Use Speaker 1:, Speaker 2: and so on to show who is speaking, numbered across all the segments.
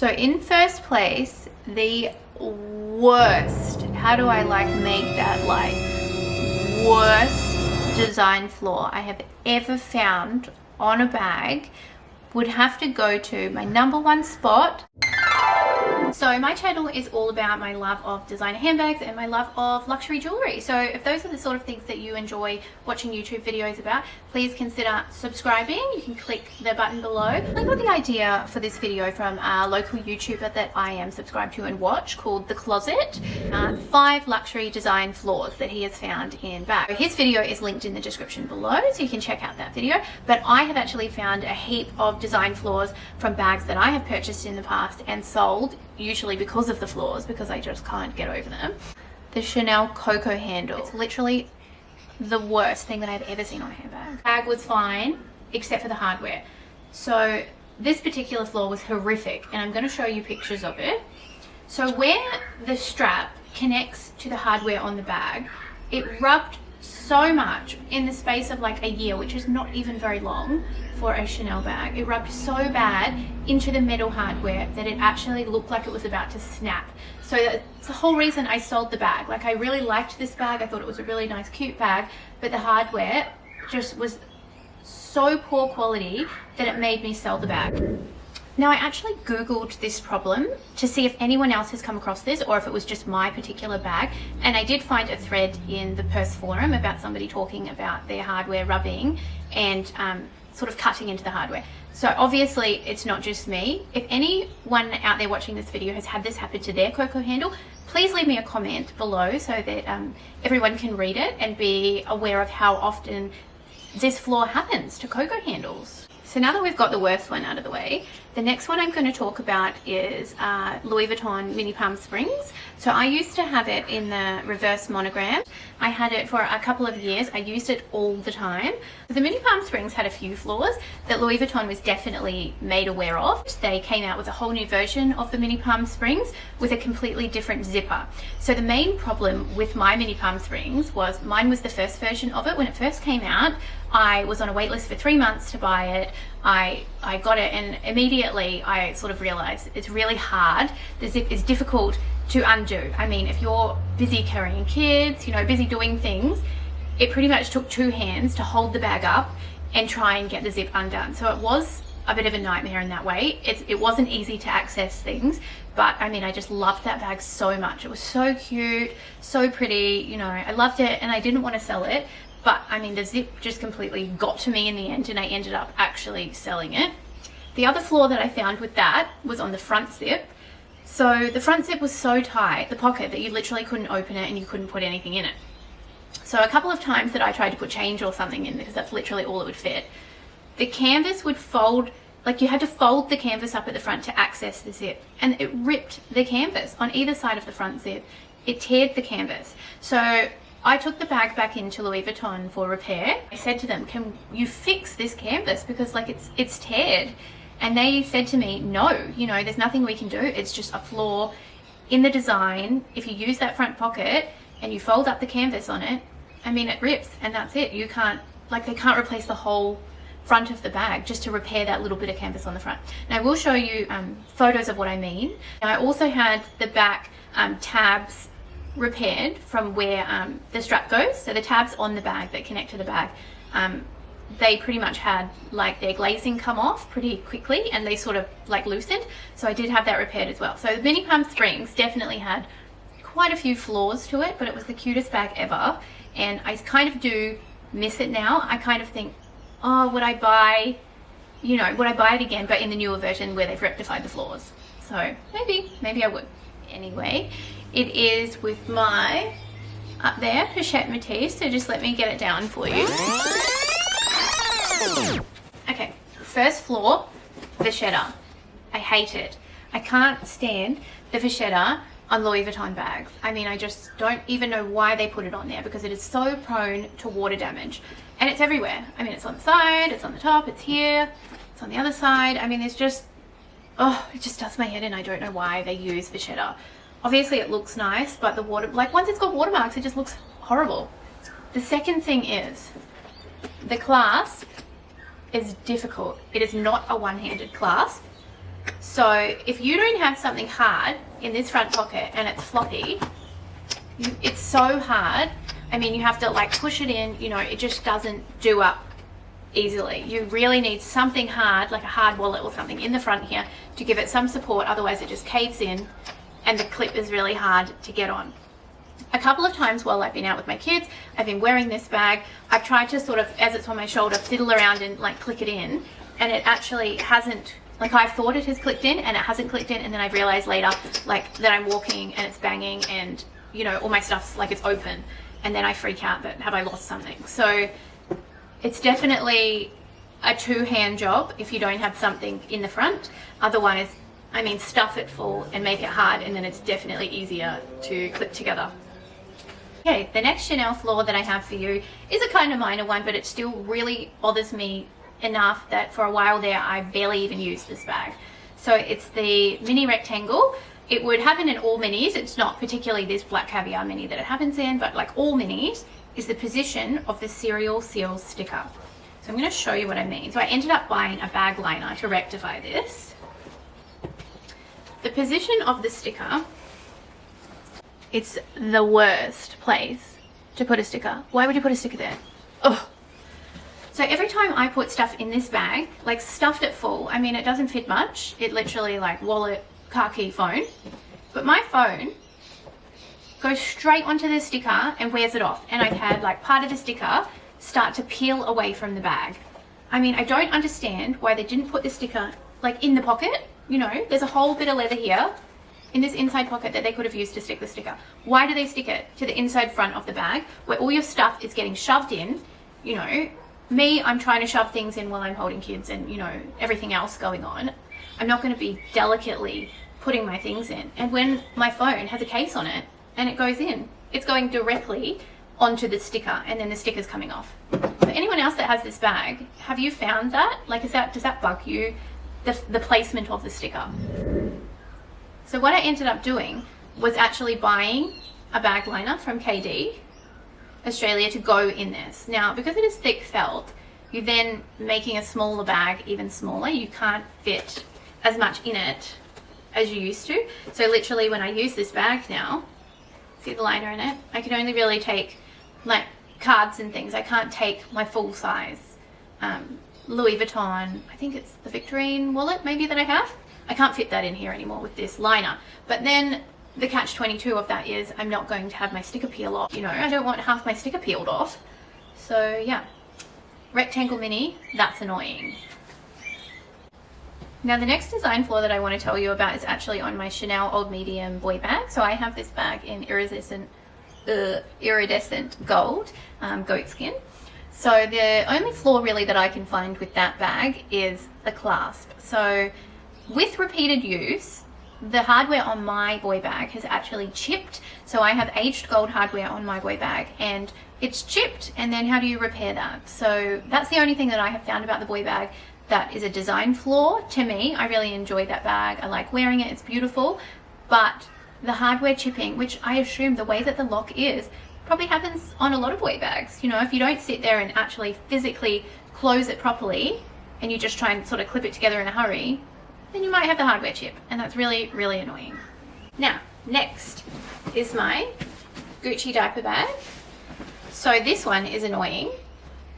Speaker 1: So in first place, the worst, how do I like make that like worst design flaw I have ever found on a bag would have to go to my #1 spot. So my channel is all about my love of designer handbags and my love of luxury jewelry. So if those are the sort of things that you enjoy watching YouTube videos about, please consider subscribing. You can click the button below. I got the idea for this video from a local YouTuber that I am subscribed to and watch called The Closet. 5 luxury design flaws that he has found in bags. His video is linked in the description below, so you can check out that video. But I have actually found a heap of design flaws from bags that I have purchased in the past and sold, usually because of the flaws, because I just can't get over them. The Chanel Coco handle. It's literally the worst thing that I've ever seen on a handbag. The bag was fine, except for the hardware. So this particular flaw was horrific, and I'm going to show you pictures of it. So where the strap connects to the hardware on the bag, it rubbed so much in the space of like a year, which is not even very long for a Chanel bag. It rubbed so bad into the metal hardware that it actually looked like it was about to snap. So that's the whole reason I sold the bag. Like, I really liked this bag. I thought it was a really nice, cute bag, but the hardware just was so poor quality that it made me sell the bag. Now, I actually Googled this problem to see if anyone else has come across this or if it was just my particular bag. And I did find a thread in the Purse forum about somebody talking about their hardware rubbing and sort of cutting into the hardware. So obviously it's not just me. If anyone out there watching this video has had this happen to their Coco handle, please leave me a comment below so that everyone can read it and be aware of how often this flaw happens to Coco handles. So now that we've got the worst one out of the way, the next one I'm going to talk about is Louis Vuitton Mini Palm Springs. So I used to have it in the reverse monogram. I had it for a couple of years. I used it all the time. The Mini Palm Springs had a few flaws that Louis Vuitton was definitely made aware of. They came out with a whole new version of the Mini Palm Springs with a completely different zipper. So the main problem with my Mini Palm Springs was mine was the first version of it. When it first came out, I was on a wait list for 3 months to buy it. I got it, and immediately I sort of realized it's really hard. The zip is difficult to undo. I mean, if you're busy carrying kids, you know, busy doing things, it pretty much took 2 hands to hold the bag up and try and get the zip undone. So it was a bit of a nightmare in that way. It wasn't easy to access things, but I mean, I just loved that bag so much. It was so cute, so pretty, you know, I loved it, and I didn't want to sell it. But I mean, the zip just completely got to me in the end, and I ended up actually selling it. The other flaw that I found with that was on the front zip. So the front zip was so tight, the pocket, that you literally couldn't open it and you couldn't put anything in it. So a couple of times that I tried to put change or something in, because that's literally all it would fit, the canvas would fold, like you had to fold the canvas up at the front to access the zip, and it ripped the canvas on either side of the front zip. It teared the canvas. So I took the bag back into Louis Vuitton for repair. I said to them, can you fix this canvas, because like it's teared? And they said to me, no, you know, there's nothing we can do. It's just a flaw in the design. If you use that front pocket and you fold up the canvas on it, I mean, it rips, and that's it. You can't, like, they can't replace the whole front of the bag just to repair that little bit of canvas on the front. Now, I will show you photos of what I mean. I also had the back tabs repaired from where the strap goes. So the tabs on the bag that connect to the bag, they pretty much had like their glazing come off pretty quickly, and they sort of like loosened. So I did have that repaired as well. So the Mini Palm Springs definitely had quite a few flaws to it, but it was the cutest bag ever, and I kind of do miss it now. I kind of think, oh, would I buy, you know, would I buy it again, but in the newer version where they've rectified the flaws? So maybe I would. Anyway, it is with my, up there, pochette metis, so just let me get it down for you. Okay, first flaw, vachetta. I hate it. I can't stand the vachetta on Louis Vuitton bags. I mean, I just don't even know why they put it on there, because it is so prone to water damage. And it's everywhere. I mean, it's on the side, it's on the top, it's here, it's on the other side. I mean, it's just, oh, it just does my head in. I don't know why they use vachetta. Obviously it looks nice, but the water, like once it's got watermarks, it just looks horrible. The second thing is the clasp is difficult. It is not a one-handed clasp. So if you don't have something hard in this front pocket and it's floppy, it's so hard. I mean, you have to like push it in, you know, it just doesn't do up easily. You really need something hard, like a hard wallet or something in the front here to give it some support, otherwise it just caves in and the clip is really hard to get on. A couple of times while I've been out with my kids, I've been wearing this bag, I've tried to sort of, as it's on my shoulder, fiddle around and like click it in, and it actually hasn't, like I've thought it has clicked in and it hasn't clicked in, and then I've realized later like that I'm walking and it's banging and, you know, all my stuff's like it's open, and then I freak out that have I lost something. So it's definitely a two-hand job if you don't have something in the front. Otherwise, I mean, stuff it full and make it hard, and then it's definitely easier to clip together. Okay, the next Chanel flaw that I have for you is a kind of minor one, but it still really bothers me enough that for a while there I barely even used this bag. So it's the mini rectangle. It would happen in all minis. It's not particularly this black caviar mini that it happens in, but like all minis, is the position of the serial seal sticker. So I'm going to show you what I mean. So I ended up buying a bag liner to rectify this. The position of the sticker, it's the worst place to put a sticker. Why would you put a sticker there? Ugh. So every time I put stuff in this bag, like stuffed it full, I mean, it doesn't fit much. It literally like wallet, car key, phone. But my phone goes straight onto the sticker and wears it off. And I've had like part of the sticker start to peel away from the bag. I mean, I don't understand why they didn't put the sticker like in the pocket. You know, there's a whole bit of leather here in this inside pocket that they could have used to stick the sticker. Why do they stick it to the inside front of the bag where all your stuff is getting shoved in? You know, me, I'm trying to shove things in while I'm holding kids and, you know, everything else going on. I'm not going to be delicately putting my things in. And when my phone has a case on it and it goes in, it's going directly onto the sticker, and then the sticker's coming off. So anyone else that has this bag, have you found that? Like, does that bug you? The placement of the sticker. So what I ended up doing was actually buying a bag liner from KD Australia to go in this. Now, because it is thick felt, you're then making a smaller bag even smaller. You can't fit as much in it as you used to. So literally when I use this bag now, see the liner in it, I can only really take like cards and things. I can't take my full size Louis Vuitton, I think it's the Victorine wallet maybe that I have. I can't fit that in here anymore with this liner. But then the catch-22 of that is I'm not going to have my sticker peel off. You know, I don't want half my sticker peeled off. So yeah, rectangle mini, that's annoying. Now the next design flaw that I want to tell you about is actually on my Chanel Old Medium boy bag. So I have this bag in iridescent gold, goat skin. So the only flaw really that I can find with that bag is the clasp. So with repeated use, the hardware on my boy bag has actually chipped. So I have aged gold hardware on my boy bag and it's chipped, and then how do you repair that? So that's the only thing that I have found about the boy bag that is a design flaw to me. I really enjoy that bag. I like wearing it, it's beautiful, but the hardware chipping, which I assume the way that the lock is, probably happens on a lot of boy bags. You know, if you don't sit there and actually physically close it properly and you just try and sort of clip it together in a hurry, then you might have the hardware chip, and that's really, really annoying. Now, next is my Gucci diaper bag. So this one is annoying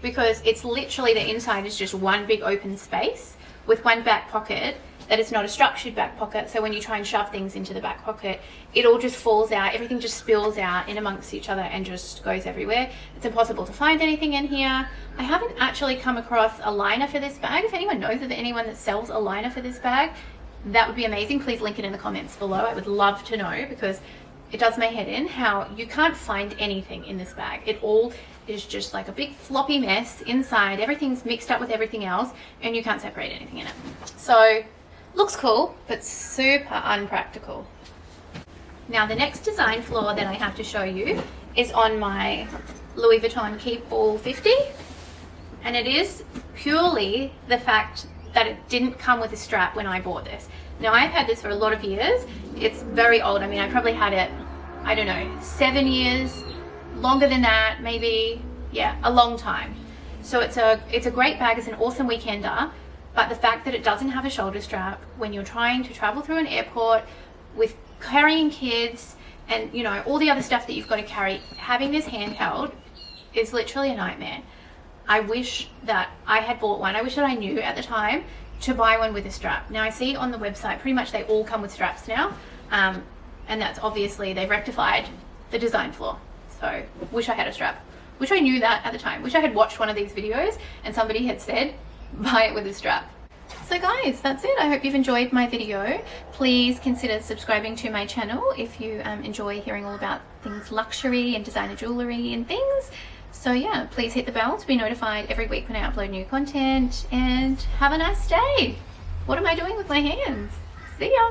Speaker 1: because it's literally the inside is just one big open space with one back pocket that is not a structured back pocket. So when you try and shove things into the back pocket, it all just falls out. Everything just spills out in amongst each other and just goes everywhere. It's impossible to find anything in here. I haven't actually come across a liner for this bag. If anyone knows of anyone that sells a liner for this bag, that would be amazing. Please link it in the comments below. I would love to know, because it does my head in how you can't find anything in this bag. It all is just like a big floppy mess inside. Everything's mixed up with everything else and you can't separate anything in it. So looks cool, but super unpractical. Now the next design flaw that I have to show you is on my Louis Vuitton Keepall 50, and it is purely the fact that it didn't come with a strap when I bought this. Now I've had this for a lot of years. It's very old. I mean, I probably had it, I don't know, 7 years, longer than that, maybe, yeah, a long time. So it's a great bag. It's an awesome weekender, but the fact that it doesn't have a shoulder strap when you're trying to travel through an airport with carrying kids and, you know, all the other stuff that you've got to carry, having this handheld is literally a nightmare. I wish that I had bought one. I wish that I knew at the time to buy one with a strap. Now I see on the website pretty much they all come with straps now, and that's obviously they've rectified the design flaw. So wish I had a strap. Wish I knew that at the time. Wish I had watched one of these videos and somebody had said buy it with a strap. So guys, that's it. I hope you've enjoyed my video. Please consider subscribing to my channel if you enjoy hearing all about things luxury and designer jewellery and things. So yeah, please hit the bell to be notified every week when I upload new content, and have a nice day. What am I doing with my hands? See ya.